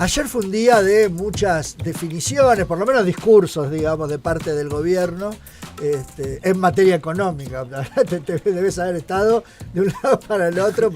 Ayer fue un día de muchas definiciones, por lo menos discursos, digamos, de parte del gobierno en materia económica. Te debes haber estado de un lado para el otro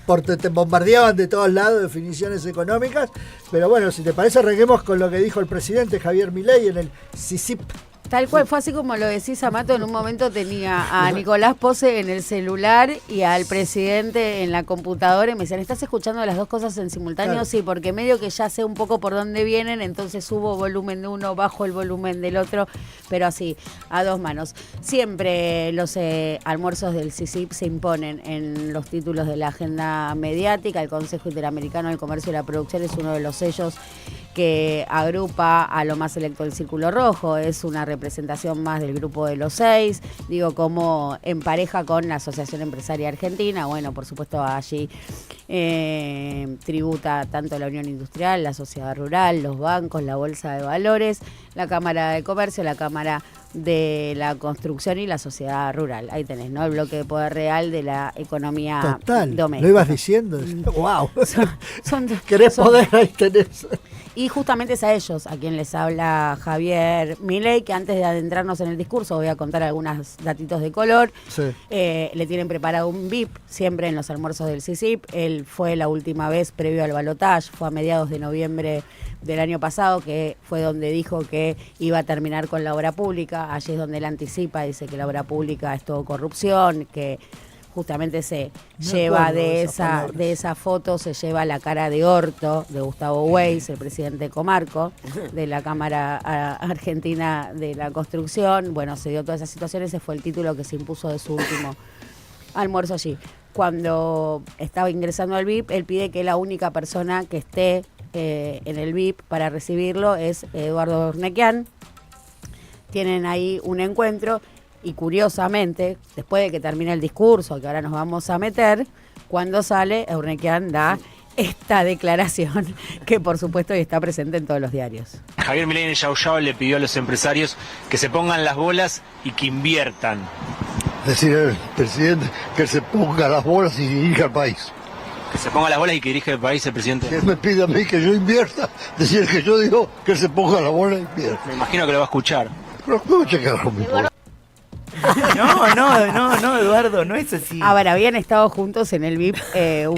porque te bombardeaban de todos lados definiciones económicas. Pero bueno, si te parece, arranquemos con lo que dijo el presidente Javier Milei en el CICIP. Tal cual, fue así como lo decís, Amato. En un momento tenía a Nicolás Pose en el celular y al presidente en la computadora y me decían, ¿estás escuchando las dos cosas en simultáneo? Claro. Sí, porque medio que ya sé un poco por dónde vienen, entonces subo volumen de uno, bajo el volumen del otro, pero así, a dos manos. Siempre los almuerzos del CICIP se imponen en los títulos de la agenda mediática. El Consejo Interamericano del Comercio y la Producción es uno de los sellos que agrupa a lo más selecto del Círculo Rojo, es una representación más del grupo de los 6, digo, como en pareja con la Asociación Empresaria Argentina, bueno, por supuesto allí tributa tanto la Unión Industrial, la Sociedad Rural, los bancos, la Bolsa de Valores, la Cámara de Comercio, la Cámara de la Construcción y la Sociedad Rural. Ahí tenés, ¿no? El bloque de poder real de la economía doméstica. ¿Lo ibas diciendo? ¡Wow! ¿Querés poder? Ahí tenés. Y justamente es a ellos a quien les habla Javier Milei, que antes de adentrarnos en el discurso voy a contar algunos datitos de color. Sí. Le tienen preparado un VIP siempre en los almuerzos del CICIP. Él fue la última vez previo al balotaje, fue a mediados de noviembre del año pasado, que fue donde dijo que iba a terminar con la obra pública. Allí es donde él anticipa, dice que la obra pública es todo corrupción, que justamente se lleva de esa foto, se lleva la cara de orto de Gustavo Weiss, el presidente de Comarco, de la Cámara Argentina de la Construcción. Bueno, se dio todas esas situaciones, ese fue el título que se impuso de su último almuerzo allí. Cuando estaba ingresando al VIP, él pide que la única persona que esté en el VIP para recibirlo es Eduardo Urnequian. Tienen ahí un encuentro. Y curiosamente, después de que termine el discurso, que ahora nos vamos a meter, cuando sale, Urnequian da esta declaración que por supuesto está presente en todos los diarios. Javier Milei en Yao Yao le pidió a los empresarios que se pongan las bolas y que inviertan. Decir al presidente que se ponga las bolas y dirija el país. Que se ponga las bolas y que dirija el país el presidente. Que me pide a mí que yo invierta, decir que yo digo que se ponga las bolas y invierta. Me imagino que lo va a escuchar. Pero no checar con mi pobre. No, Eduardo, no es así. A ver, habían estado juntos en el VIP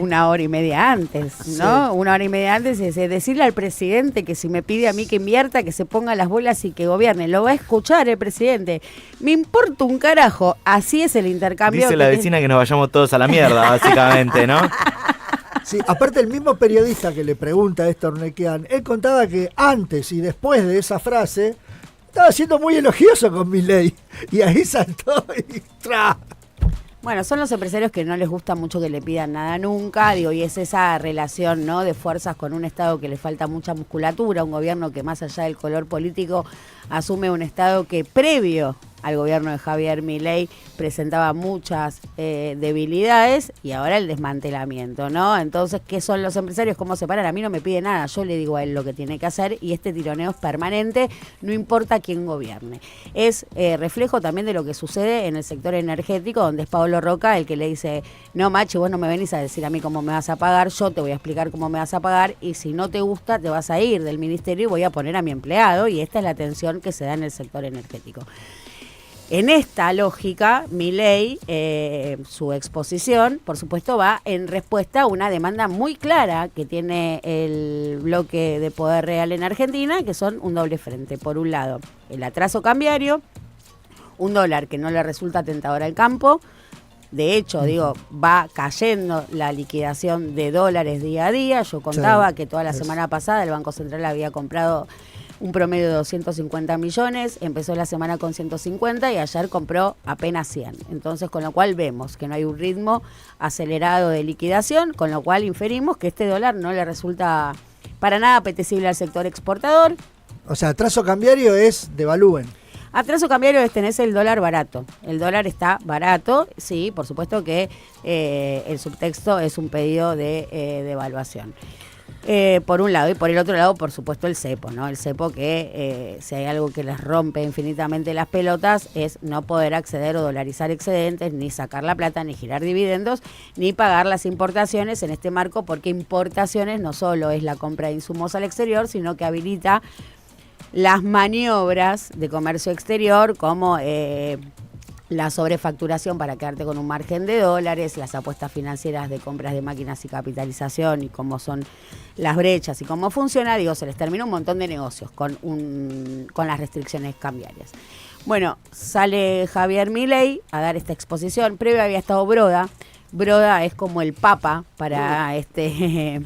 una hora y media antes, ¿no? Sí. Una hora y media antes, es decirle al presidente que si me pide a mí que invierta, que se ponga las bolas y que gobierne. Lo va a escuchar el presidente. Me importa un carajo. Así es el intercambio. Dice la vecina que nos vayamos todos a la mierda, básicamente, ¿no? Sí, aparte el mismo periodista que le pregunta esto a Urnequian, él contaba que antes y después de esa frase estaba siendo muy elogioso con Milei y ahí saltó y ¡tra! Bueno, son los empresarios que no les gusta mucho que le pidan nada nunca, digo, y es esa relación, ¿no?, de fuerzas con un Estado que le falta mucha musculatura, un gobierno que más allá del color político asume un Estado que previo al gobierno de Javier Milei presentaba muchas debilidades y ahora el desmantelamiento, ¿no? Entonces, ¿qué son los empresarios? ¿Cómo se paran? A mí no me pide nada, yo le digo a él lo que tiene que hacer y este tironeo es permanente, no importa quién gobierne. Es reflejo también de lo que sucede en el sector energético, donde es Pablo Roca el que le dice, no, macho, vos no me venís a decir a mí cómo me vas a pagar, yo te voy a explicar cómo me vas a pagar y si no te gusta te vas a ir del ministerio y voy a poner a mi empleado y esta es la tensión que se da en el sector energético. En esta lógica, Milei, su exposición, por supuesto, va en respuesta a una demanda muy clara que tiene el bloque de poder real en Argentina, que son un doble frente. Por un lado, el atraso cambiario, un dólar que no le resulta tentador al campo. De hecho, digo, va cayendo la liquidación de dólares día a día. Yo contaba que toda la semana pasada el Banco Central había comprado un promedio de 250 millones, empezó la semana con 150 y ayer compró apenas 100. Entonces, con lo cual vemos que no hay un ritmo acelerado de liquidación, con lo cual inferimos que este dólar no le resulta para nada apetecible al sector exportador. O sea, atraso cambiario es devalúen. Atraso cambiario es tenés el dólar barato. El dólar está barato, sí, por supuesto que el subtexto es un pedido de devaluación. Por un lado, y por el otro lado, por supuesto, el cepo, ¿no? El cepo que, si hay algo que les rompe infinitamente las pelotas, es no poder acceder o dolarizar excedentes, ni sacar la plata, ni girar dividendos, ni pagar las importaciones en este marco, porque importaciones no solo es la compra de insumos al exterior, sino que habilita las maniobras de comercio exterior, como la sobrefacturación para quedarte con un margen de dólares, las apuestas financieras de compras de máquinas y capitalización y cómo son las brechas y cómo funciona. Digo, se les termina un montón de negocios con las restricciones cambiarias. Bueno, sale Javier Milei a dar esta exposición. Previo había estado Broda. Broda es como el papa para este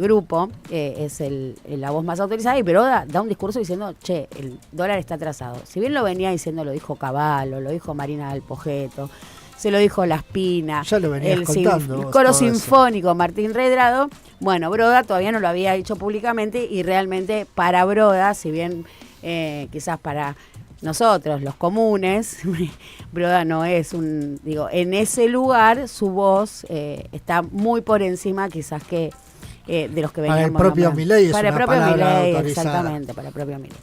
grupo, es la voz más autorizada, y Broda da un discurso diciendo, che, el dólar está atrasado. Si bien lo venía diciendo, lo dijo Cavallo, lo dijo Marina del Pojeto, se lo dijo La Espina, ya lo venías contando, el coro sinfónico Martín Redrado. Bueno, Broda todavía no lo había dicho públicamente, y realmente para Broda, si bien quizás para nosotros, los comunes, Broda no es en ese lugar su voz está muy por encima quizás que de los que veníamos. Para el propio Milei es para una el propio palabra Milei, autorizada. exactamente, para el propio Milei.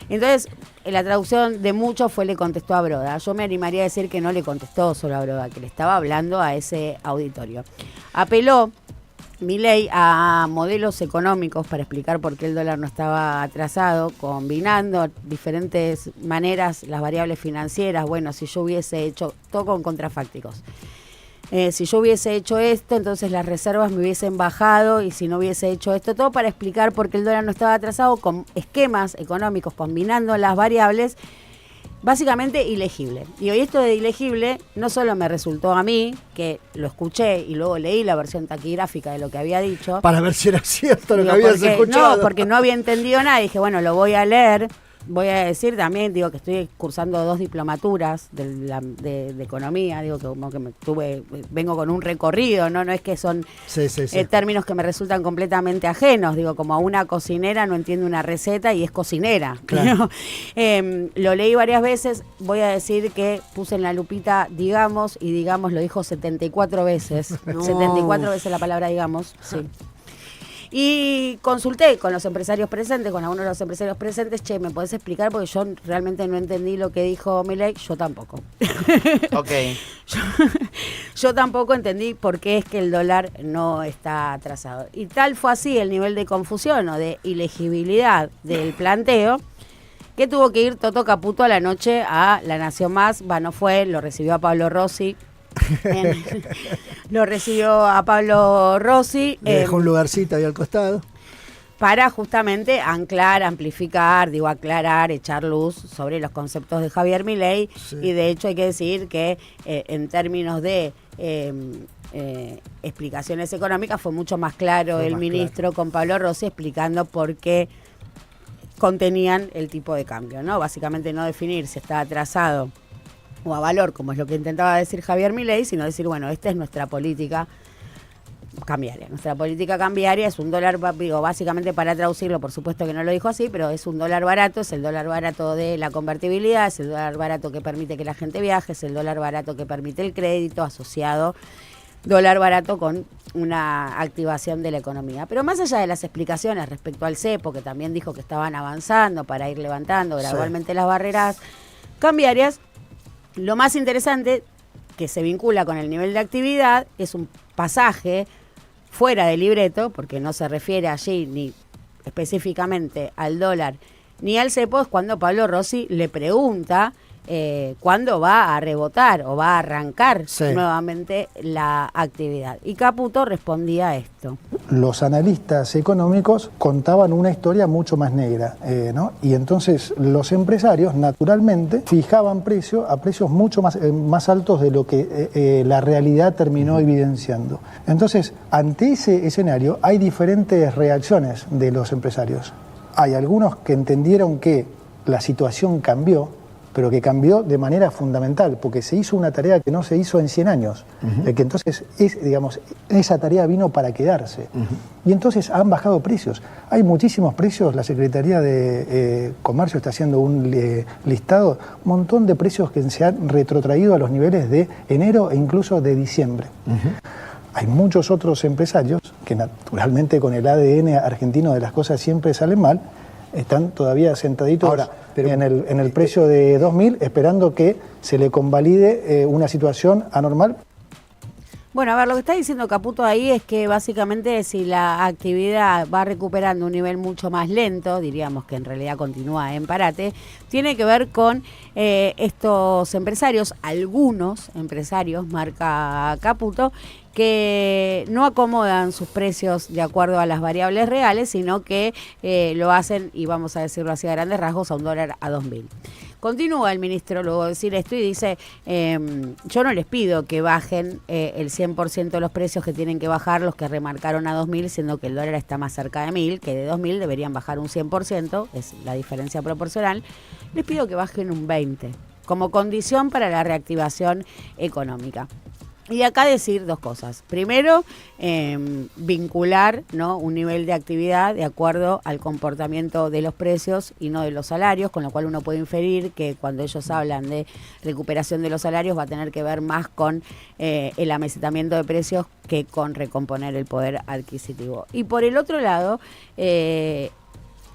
Entonces, la traducción de muchos fue le contestó a Broda. Yo me animaría a decir que no le contestó solo a Broda, que le estaba hablando a ese auditorio. Apeló Milei a modelos económicos para explicar por qué el dólar no estaba atrasado, combinando diferentes maneras las variables financieras. Bueno, si yo hubiese hecho, todo con contrafácticos. Si yo hubiese hecho esto, entonces las reservas me hubiesen bajado, y si no hubiese hecho esto, todo para explicar por qué el dólar no estaba atrasado, con esquemas económicos, combinando las variables. Básicamente ilegible. Y hoy esto de ilegible no solo me resultó a mí, que lo escuché y luego leí la versión taquigráfica de lo que había dicho. Para ver si era cierto lo que habías escuchado. No, porque no había entendido nada. Dije, bueno, lo voy a leer. Voy a decir también, digo, que estoy cursando 2 diplomaturas de economía, digo, que como que vengo con un recorrido, no es que son términos que me resultan completamente ajenos, digo, como a una cocinera no entiende una receta y es cocinera. Claro. Lo leí varias veces, voy a decir que puse en la lupita digamos, y digamos lo dijo 74 veces, No. 74 veces la palabra digamos, sí. Y consulté con los empresarios presentes, con algunos de los empresarios presentes, che, ¿me podés explicar? Porque yo realmente no entendí lo que dijo Milei, yo tampoco. Ok. Yo tampoco entendí por qué es que el dólar no está atrasado. Y tal fue así el nivel de confusión o de ilegibilidad del planteo, que tuvo que ir Toto Caputo a la noche a La Nación Más. No fue, lo recibió a Pablo Rossi. Lo recibió a Pablo Rossi. Le dejó un lugarcito ahí al costado. Para justamente anclar, amplificar, aclarar, echar luz sobre los conceptos de Javier Milei. Sí. Y de hecho hay que decir que en términos de explicaciones económicas fue mucho más claro el ministro con Pablo Rossi explicando por qué contenían el tipo de cambio, ¿no? Básicamente no definir si está atrasado o a valor, como es lo que intentaba decir Javier Milei, sino decir, bueno, esta es nuestra política cambiaria. Nuestra política cambiaria es un dólar, básicamente para traducirlo, por supuesto que no lo dijo así, pero es un dólar barato, es el dólar barato de la convertibilidad, es el dólar barato que permite que la gente viaje, es el dólar barato que permite el crédito asociado, dólar barato con una activación de la economía. Pero más allá de las explicaciones respecto al cepo, que también dijo que estaban avanzando para ir levantando gradualmente las barreras cambiarias, lo más interesante, que se vincula con el nivel de actividad, es un pasaje fuera del libreto, porque no se refiere allí ni específicamente al dólar ni al cepo, es cuando Pablo Rossi le pregunta cuándo va a rebotar o va a arrancar nuevamente la actividad. Y Caputo respondía a esto. Los analistas económicos contaban una historia mucho más negra, ¿no? Y entonces los empresarios naturalmente fijaban precio a precios mucho más altos de lo que la realidad terminó evidenciando. Entonces, ante ese escenario hay diferentes reacciones de los empresarios. Hay algunos que entendieron que la situación cambió, pero que cambió de manera fundamental, porque se hizo una tarea que no se hizo en 100 años, que entonces, esa tarea vino para quedarse. Y entonces han bajado precios. Hay muchísimos precios, la Secretaría de Comercio está haciendo un listado, un montón de precios que se han retrotraído a los niveles de enero e incluso de diciembre. hay muchos otros empresarios que naturalmente con el ADN argentino de las cosas siempre salen mal, están todavía sentaditos Ahora, pero, en el precio de 2.000 esperando que se le convalide una situación anormal. Bueno, a ver, lo que está diciendo Caputo ahí es que básicamente si la actividad va recuperando un nivel mucho más lento, diríamos que en realidad continúa en parate, tiene que ver con estos empresarios, algunos empresarios, marca Caputo, que no acomodan sus precios de acuerdo a las variables reales, sino que lo hacen, y vamos a decirlo así a grandes rasgos, a $1 a 2.000. Continúa el ministro luego de decir esto y dice, yo no les pido que bajen el 100% de los precios que tienen que bajar los que remarcaron a 2.000, siendo que el dólar está más cerca de 1.000, que de 2.000 deberían bajar un 100%, es la diferencia proporcional. Les pido que bajen un 20%, como condición para la reactivación económica. Y acá decir dos cosas. Primero, vincular, ¿no?, un nivel de actividad de acuerdo al comportamiento de los precios y no de los salarios, con lo cual uno puede inferir que cuando ellos hablan de recuperación de los salarios va a tener que ver más con el amesetamiento de precios que con recomponer el poder adquisitivo. Y por el otro lado,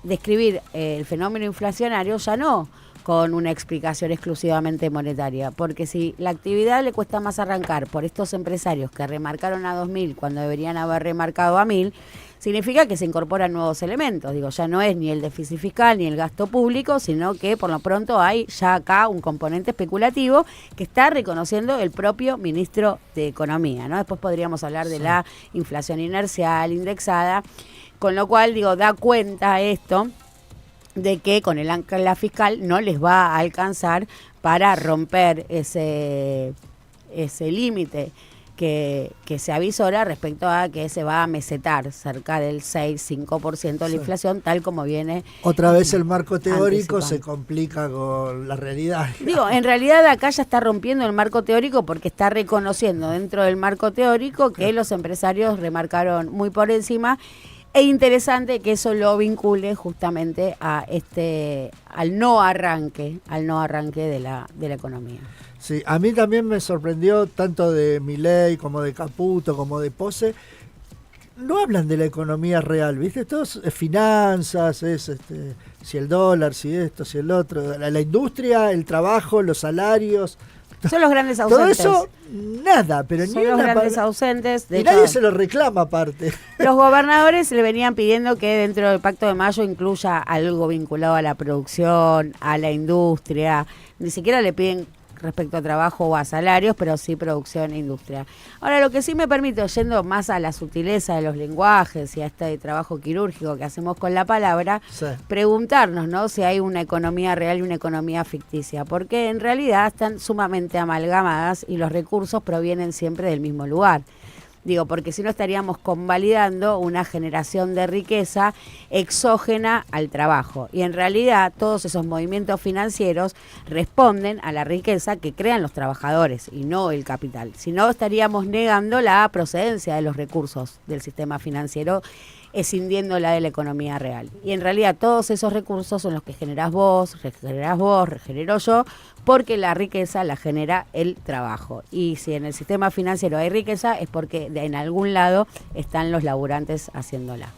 describir el fenómeno inflacionario ya no con una explicación exclusivamente monetaria, porque si la actividad le cuesta más arrancar por estos empresarios que remarcaron a 2.000 cuando deberían haber remarcado a 1.000, significa que se incorporan nuevos elementos. Digo, ya no es ni el déficit fiscal ni el gasto público, sino que por lo pronto hay ya acá un componente especulativo que está reconociendo el propio ministro de Economía, ¿no? Después podríamos hablar de la inflación inercial, indexada, con lo cual, digo, da cuenta esto de que con el ancla fiscal no les va a alcanzar para romper ese límite que se avisora respecto a que se va a mesetar cerca del 6-5% de la inflación, tal como viene. Otra vez el marco teórico anticipando. se complica con la realidad. Digo, en realidad acá ya está rompiendo el marco teórico porque está reconociendo dentro del marco teórico que los empresarios remarcaron muy por encima. Es interesante que eso lo vincule justamente a al no arranque de la economía. Sí, a mí también me sorprendió tanto de Milei como de Caputo como de Pose. No hablan de la economía real, ¿viste? Todo es finanzas, si el dólar, si esto, si el otro, la industria, el trabajo, los salarios. Son los grandes ausentes. Todo eso, nada, pero Son ni los una grandes ausentes. De y hecho, nadie se lo reclama aparte. los gobernadores le venían pidiendo que dentro del Pacto de Mayo incluya algo vinculado a la producción, a la industria. Ni siquiera le piden respecto a trabajo o a salarios, pero sí producción e industria. Ahora, lo que sí me permite, yendo más a la sutileza de los lenguajes y a este trabajo quirúrgico que hacemos con la palabra, Sí. preguntarnos, ¿no?, si hay una economía real y una economía ficticia, porque en realidad están sumamente amalgamadas y los recursos provienen siempre del mismo lugar. Digo, porque si no estaríamos convalidando una generación de riqueza exógena al trabajo. Y en realidad todos esos movimientos financieros responden a la riqueza que crean los trabajadores y no el capital. Si no, estaríamos negando la procedencia de los recursos del sistema financiero, escindiéndola de la economía real. Y en realidad todos esos recursos son los que generás vos, regenero yo, porque la riqueza la genera el trabajo. Y si en el sistema financiero hay riqueza es porque en algún lado están los laburantes haciéndola.